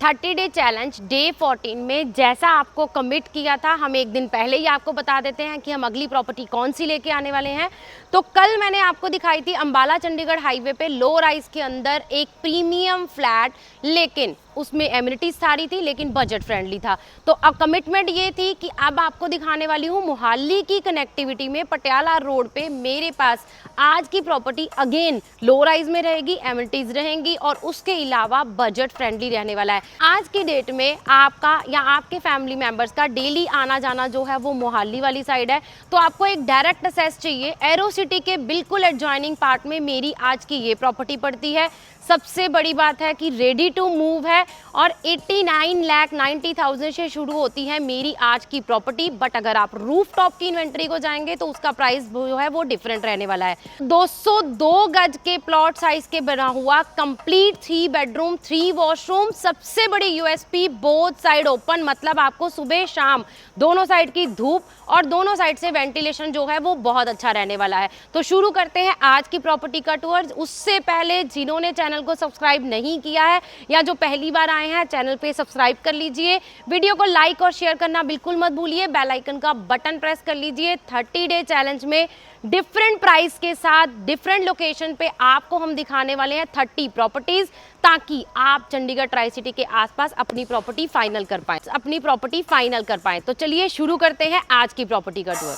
30 day challenge day 14 में जैसा आपको कमिट किया था, हम एक दिन पहले ही आपको बता देते हैं कि हम अगली प्रॉपर्टी कौन सी लेके आने वाले हैं। तो कल मैंने आपको दिखाई थी अंबाला चंडीगढ़ हाईवे पे लो राइज के अंदर एक प्रीमियम फ्लैट, लेकिन उसमें एमिनिटीज सारी थी लेकिन बजट फ्रेंडली था। तो अब कमिटमेंट ये थी कि अब आपको दिखाने वाली हूँ मोहाली की कनेक्टिविटी में पटियाला रोड पे मेरे पास आज की प्रॉपर्टी अगेन लो राइज में रहेगी, एमिनिटीज रहेंगी और उसके अलावा बजट फ्रेंडली रहने वाला है। आज की डेट में आपका या आपके फैमिली मेंबर्स का डेली आना जाना जो है वो मोहाली वाली साइड है, तो आपको एक डायरेक्ट एक्सेस चाहिए। एरो सिटी के बिल्कुल एडजॉइनिंग पार्ट में मेरी आज की ये प्रॉपर्टी पड़ती है। सबसे बड़ी बात है कि रेडी टू मूव है और 89,90,000 से शुरू होती है मेरी आज की प्रॉपर्टी। बट अगर आप रूफ टॉप की इन्वेंट्री को जाएंगे तो उसका प्राइस जो है वो डिफरेंट रहने वाला है। 202 गज के प्लॉट साइज के बना हुआ कंप्लीट 3 बेडरूम 3 वॉशरूम। सबसे बड़ी यूएसपी बोथ साइड ओपन, मतलब आपको सुबह शाम दोनों साइड की धूप और दोनों साइड से वेंटिलेशन जो है वो बहुत अच्छा रहने वाला है। तो शुरू करते हैं आज की प्रॉपर्टी का टूर। उससे पहले जिन्होंने चैनल को सब्सक्राइब नहीं किया है या जो पहली बार आए हैं, चैनल पे सब्सक्राइब कर लीजिए, वीडियो को लाइक और शेयर करना बिल्कुल मत भूलिए, बेल आइकन का बटन प्रेस कर लीजिए। 30 डे चैलेंज में डिफरेंट प्राइस के साथ डिफरेंट लोकेशन पे आपको हम दिखाने वाले हैं 30 प्रॉपर्टीज, ताकि आप चंडीगढ़ ट्राई सिटी के आसपास अपनी प्रॉपर्टी फाइनल कर पाएं। तो चलिए शुरू करते हैं आज की प्रॉपर्टी का टूर।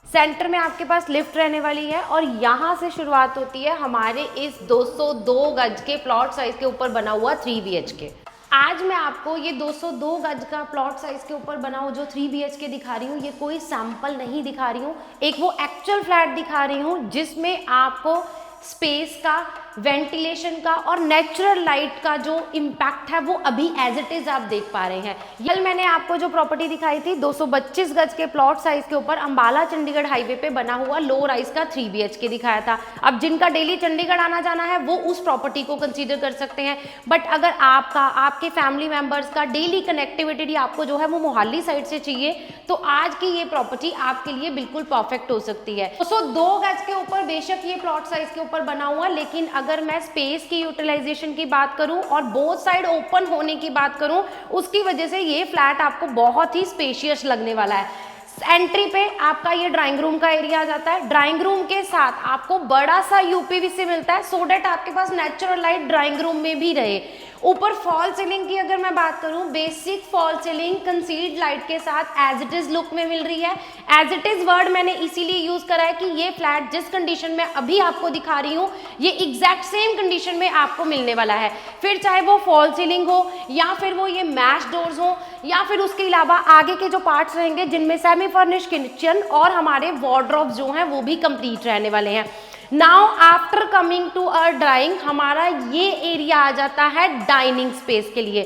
सेंटर में आपके पास लिफ्ट रहने वाली है और यहाँ से शुरुआत होती है हमारे इस 202 गज के प्लॉट साइज के ऊपर बना हुआ 3 BHK। आज मैं आपको ये 202 गज का प्लॉट साइज के ऊपर बना हुआ जो 3 BHK दिखा रही हूँ, ये कोई सैंपल नहीं दिखा रही हूँ, एक वो एक्चुअल फ्लैट दिखा रही हूँ जिसमें आपको स्पेस का, वेंटिलेशन का और नेचुरल लाइट का जो इम्पैक्ट है वो अभी एज इट इज आप देख पा रहे हैं। कल मैंने आपको जो प्रॉपर्टी दिखाई थी 225 गज के प्लॉट साइज के ऊपर अंबाला चंडीगढ़ हाईवे पे बना हुआ लो राइज का 3 BHK दिखाया था। अब जिनका डेली चंडीगढ़ आना जाना है वो उस प्रॉपर्टी को कंसीडर कर सकते हैं, बट अगर आपके फैमिली मेंबर्स का डेली कनेक्टिविटी आपको जो है वो मोहाली साइड से चाहिए तो आज की ये प्रॉपर्टी आपके लिए बिल्कुल परफेक्ट हो सकती है। 202 गज के ऊपर बेशक ये प्लॉट साइज के ऊपर बना हुआ, लेकिन अगर मैं स्पेस की यूटिलाइजेशन की बात करूं और बोथ साइड ओपन होने की बात करूं, उसकी वजह से ये फ्लैट आपको बहुत ही स्पेशियस लगने वाला है। एंट्री पे आपका ये ड्राइंग रूम का एरिया आ जाता है। ड्राइंग रूम के साथ आपको बड़ा सा यूपीवीसी मिलता है सो डेट आपके पास नेचुरल लाइट ड्राइंग रूम में भी रहे। ऊपर फॉल सीलिंग की अगर मैं बात करूं, basic fall ceiling concealed light के साथ एज इट इज लुक में मिल रही है। एज इट इज वर्ड मैंने इसीलिए यूज करा है कि ये फ्लैट जिस कंडीशन में अभी आपको दिखा रही हूँ ये एग्जैक्ट सेम कंडीशन में आपको मिलने वाला है। फिर चाहे वो फॉल सीलिंग हो या फिर वो ये मैश डोर्स हो या फिर उसके अलावा आगे के जो पार्ट्स रहेंगे जिनमें सेमी फर्निश किचन और हमारे वार्डरोब जो हैं वो भी कंप्लीट रहने वाले हैं। Now after coming to a drawing, हमारा ये एरिया आ जाता है डाइनिंग स्पेस के लिए।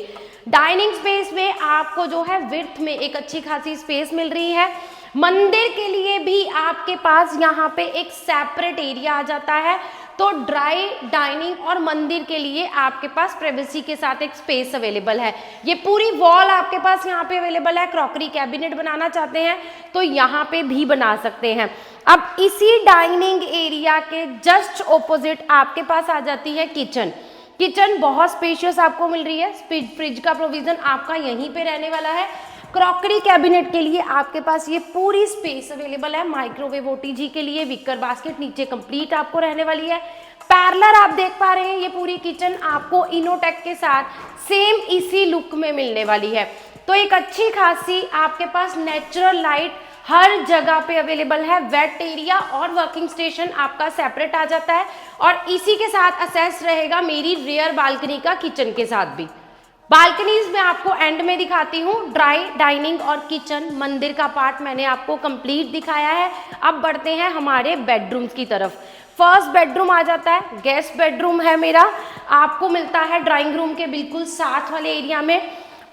डाइनिंग स्पेस में आपको जो है विड्थ में एक अच्छी खासी स्पेस मिल रही है। मंदिर के लिए भी आपके पास यहाँ पे एक सेपरेट एरिया आ जाता है। तो ड्राई डाइनिंग और मंदिर के लिए आपके पास प्राइवेसी के साथ एक स्पेस अवेलेबल है। ये पूरी वॉल आपके पास यहाँ पे अवेलेबल है। क्रॉकरी कैबिनेट बनाना चाहते हैं तो यहाँ पे भी बना सकते हैं। अब इसी डाइनिंग एरिया के जस्ट ऑपोजिट आपके पास आ जाती है किचन। किचन बहुत स्पेशियस आपको मिल रही है। फ्रिज का प्रोविजन आपका यहीं पे रहने वाला है। क्रॉकरी कैबिनेट के लिए आपके पास ये पूरी स्पेस अवेलेबल है। माइक्रोवेव ओटीजी के लिए विकर बास्केट नीचे कंप्लीट आपको रहने वाली है। पैरेलल आप देख पा रहे हैं ये पूरी किचन आपको इनोटेक के साथ सेम इसी लुक में मिलने वाली है। तो एक अच्छी खासी आपके पास नेचुरल लाइट हर जगह पे अवेलेबल है। वेट एरिया और वर्किंग स्टेशन आपका सेपरेट आ जाता है और इसी के साथ असेस रहेगा मेरी रियर बालकनी का किचन के साथ भी। बालकनीज में आपको एंड में दिखाती हूँ। ड्राई डाइनिंग और किचन मंदिर का पार्ट मैंने आपको कंप्लीट दिखाया है। अब बढ़ते हैं हमारे बेडरूम्स की तरफ। फर्स्ट बेडरूम आ जाता है, गेस्ट बेडरूम है मेरा, आपको मिलता है ड्राइंग रूम के बिल्कुल साथ वाले एरिया में।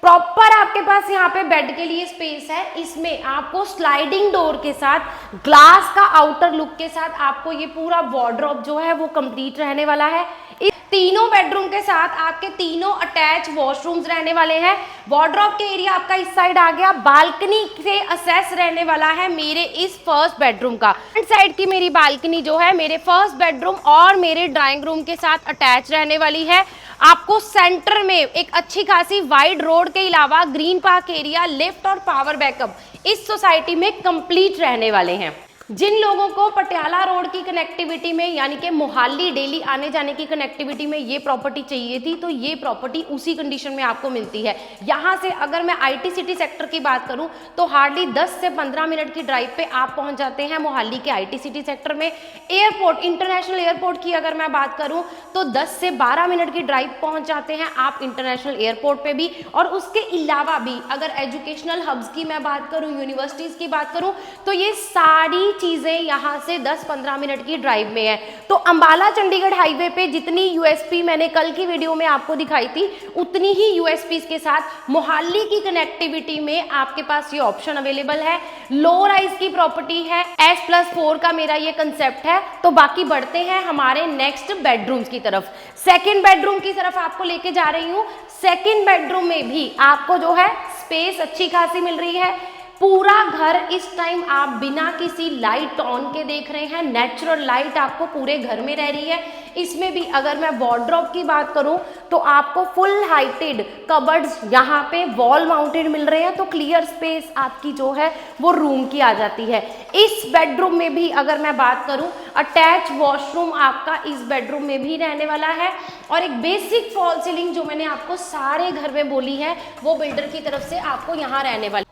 प्रॉपर आपके पास यहाँ पे बेड के लिए स्पेस है। इसमें आपको स्लाइडिंग डोर के साथ ग्लास का आउटर लुक के साथ आपको ये पूरा वार्डरोब जो है वो कंप्लीट रहने वाला है। इस तीनों बेडरूम के साथ आपके तीनों अटैच वॉशरूम्स रहने वाले हैं। वार्डरोब के एरिया आपका इस साइड आ गया। बालकनी से असेस रहने वाला है मेरे इस फर्स्ट बेडरूम का। फ्रंट साइड की मेरी बालकनी जो है मेरे फर्स्ट बेडरूम और मेरे ड्राइंग रूम के साथ अटैच रहने वाली है। आपको सेंटर में एक अच्छी खासी वाइड रोड के अलावा ग्रीन पार्क एरिया, लिफ्ट और पावर बैकअप इस सोसाइटी में कंप्लीट रहने वाले हैं। जिन लोगों को पटियाला रोड की कनेक्टिविटी में यानी कि मोहाली डेली आने जाने की कनेक्टिविटी में ये प्रॉपर्टी चाहिए थी, तो ये प्रॉपर्टी उसी कंडीशन में आपको मिलती है। यहाँ से अगर मैं आईटी सिटी सेक्टर की बात करूँ तो हार्डली 10 से 15 मिनट की ड्राइव पे आप पहुँच जाते हैं मोहाली के आईटी सिटी सेक्टर में। एयरपोर्ट, इंटरनेशनल एयरपोर्ट की अगर मैं बात करूँ तो 10 से 12 मिनट की ड्राइव पहुँच जाते हैं आप इंटरनेशनल एयरपोर्ट पर भी। और उसके अलावा भी अगर एजुकेशनल हब्स की मैं बात करूँ, यूनिवर्सिटीज़ की बात करूँ, तो ये सारी चीजें यहां से 10-15 मिनट की ड्राइव में है। तो अंबाला चंडीगढ़ हाईवे पे जितनी यूएसपी मैंने कल की वीडियो में आपको दिखाई थी, उतनी ही यूएसपी के साथ मोहाली की कनेक्टिविटी में आपके पास ये ऑप्शन अवेलेबल है। लो राइज की प्रॉपर्टी है, S+4 का मेरा ये कंसेप्ट है। तो बाकी बढ़ते हैं हमारे नेक्स्ट बेडरूम्स की तरफ। सेकेंड बेडरूम की तरफ आपको लेके जा रही हूँ। सेकेंड बेडरूम में भी आपको जो है स्पेस अच्छी खासी मिल रही है। पूरा घर इस टाइम आप बिना किसी लाइट ऑन के देख रहे हैं, नेचुरल लाइट आपको पूरे घर में रह रही है। इसमें भी अगर मैं वार्डरोब की बात करूं तो आपको फुल हाइटेड कबर्ड्स यहाँ पे वॉल माउंटेड मिल रहे हैं, तो क्लियर स्पेस आपकी जो है वो रूम की आ जाती है। इस बेडरूम में भी अगर मैं बात करूं, अटैच वॉशरूम आपका इस बेडरूम में भी रहने वाला है। और एक बेसिक फॉल सीलिंग जो मैंने आपको सारे घर में बोली है वो बिल्डर की तरफ से आपको यहाँ रहने वाली।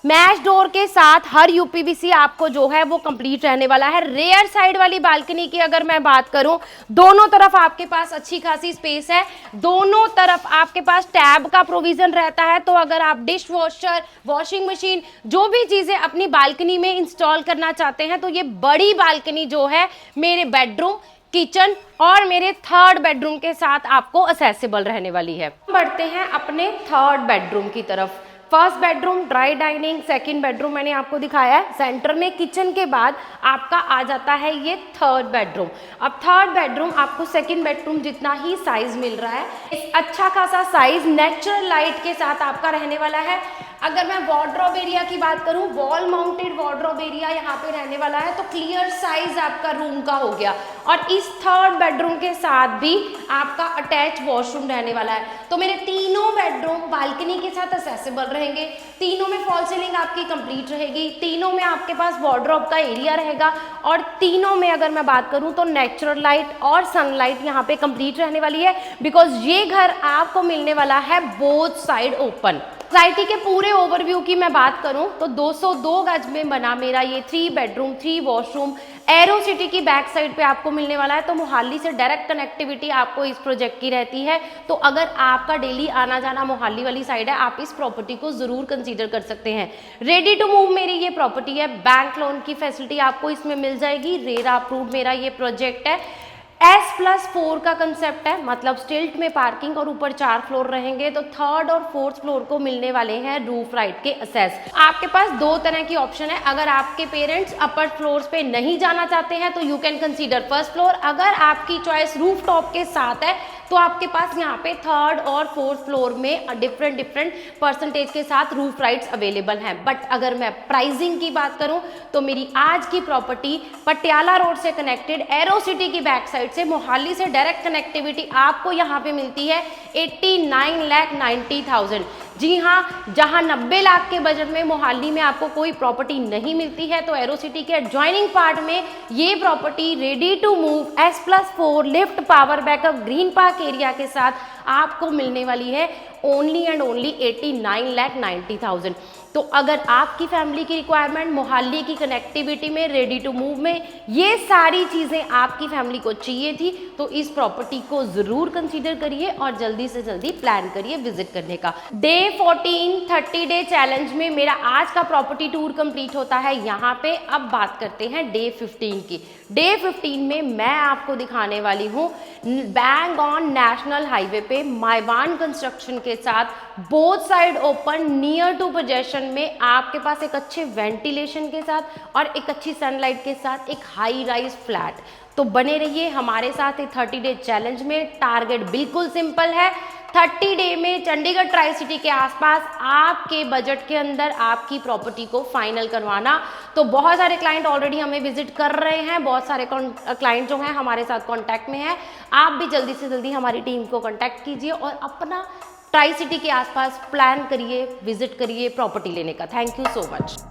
मैश डोर के साथ हर यूपीवीसी आपको जो है वो कंप्लीट रहने वाला है। रेयर साइड वाली बालकनी की अगर मैं बात करूं, दोनों तरफ आपके पास अच्छी खासी स्पेस है। दोनों तरफ आपके पास टैब का प्रोविजन रहता है, तो अगर आप डिश वॉशर, वॉशिंग मशीन जो भी चीजें अपनी बालकनी में इंस्टॉल करना चाहते हैं, तो ये बड़ी बालकनी जो है मेरे बेडरूम, किचन और मेरे थर्ड बेडरूम के साथ आपको एक्सेसिबल रहने वाली है। बढ़ते हैं अपने थर्ड बेडरूम की तरफ। First bedroom dry dining, second bedroom मैंने आपको दिखाया है। सेंटर में किचन के बाद आपका आ जाता है ये थर्ड बेडरूम। अब थर्ड बेडरूम आपको सेकंड बेडरूम जितना ही साइज मिल रहा है। इस अच्छा खासा साइज नेचुरल लाइट के साथ आपका रहने वाला है। अगर मैं वार्डरोब एरिया की बात करूं, वॉल माउंटेड वार्डरोब एरिया यहाँ पे रहने वाला है, तो क्लियर साइज आपका रूम का हो गया। और इस थर्ड बेडरूम के साथ भी आपका अटैच वॉशरूम रहने वाला है। तो मेरे तीनों बेडरूम बालकनी के साथ एक्सेसिबल रहेंगे। तीनों में फॉल सीलिंग आपकी कंप्लीट रहेगी। तीनों में आपके पास वार्डरोब का एरिया रहेगा। और तीनों में अगर मैं बात करूं तो नेचुरल लाइट और सनलाइट यहाँ पे कंप्लीट रहने वाली है, बिकॉज ये घर आपको मिलने वाला है बोथ साइड ओपन। सोसाइटी के पूरे ओवरव्यू की मैं बात करूं तो 202 गज में बना मेरा ये 3 बेडरूम 3 वॉशरूम एरो सिटी की बैक साइड पे आपको मिलने वाला है। तो मोहाली से डायरेक्ट कनेक्टिविटी आपको इस प्रोजेक्ट की रहती है। तो अगर आपका डेली आना जाना मोहाली वाली साइड है, आप इस प्रॉपर्टी को जरूर कंसीडर कर सकते हैं। रेडी टू मूव मेरी ये प्रॉपर्टी है। बैंक लोन की फैसिलिटी आपको इसमें मिल जाएगी। रेरा अप्रूव्ड मेरा ये प्रोजेक्ट है। S+4 का कंसेप्ट है, मतलब स्टिल्ट में पार्किंग और ऊपर 4 फ्लोर रहेंगे। तो थर्ड और फोर्थ फ्लोर को मिलने वाले हैं रूफ राइट के असेस। आपके पास 2 तरह की ऑप्शन है। अगर आपके पेरेंट्स अपर फ्लोर्स पे नहीं जाना चाहते हैं तो you can consider first floor. अगर आपकी चॉइस रूफ टॉप के साथ है तो आपके पास यहाँ पे थर्ड और फोर्थ फ्लोर में डिफरेंट परसेंटेज के साथ रूफ राइट्स अवेलेबल हैं। बट अगर मैं प्राइसिंग की बात करूं तो मेरी आज की प्रॉपर्टी पटियाला रोड से कनेक्टेड एरो सिटी की बैक साइड से मोहाली से डायरेक्ट कनेक्टिविटी आपको यहाँ पे मिलती है 89,90,000। जी हाँ, जहाँ 90 लाख के बजट में मोहाली में आपको कोई प्रॉपर्टी नहीं मिलती है, तो एरो सिटी के एडजॉइनिंग पार्ट में ये property ready to move S+4 lift power backup green park area के साथ आपको मिलने वाली है ओनली एंड ओनली 89,90,000। तो अगर आपकी फैमिली की रिक्वायरमेंट मोहाली की कनेक्टिविटी में रेडी टू मूव में ये सारी चीज़ें आपकी फैमिली को चाहिए थी, तो इस प्रॉपर्टी को ज़रूर कंसीडर करिए और जल्दी से जल्दी प्लान करिए विजिट करने का। डे 14 30 डे चैलेंज में मेरा आज का प्रॉपर्टी टूर कंप्लीट होता है यहाँ पे। अब बात करते हैं डे 15 की। डे 15 में मैं आपको दिखाने वाली हूँ बैंग ऑन नेशनल हाईवे पे माइवान कंस्ट्रक्शन के साथ both side open near to possession में आपके पास एक अच्छे वेंटिलेशन के साथ और एक अच्छी सनलाइट के साथ एक हाई राइज फ्लैट। तो बने रहिए हमारे साथ 30 डे चैलेंज में। टारगेट बिल्कुल सिंपल है, 30 डे में चंडीगढ़ ट्राई सिटी के आसपास आपके बजट के अंदर आपकी प्रॉपर्टी को फाइनल करवाना। तो बहुत सारे क्लाइंट ऑलरेडी हमें विजिट कर रहे हैं, बहुत सारे क्लाइंट जो हैं हमारे साथ कांटेक्ट में हैं। आप भी जल्दी से जल्दी हमारी टीम को कांटेक्ट कीजिए और अपना ट्राई सिटी के आसपास प्लान करिए, विजिट करिए प्रॉपर्टी लेने का। Thank you so much.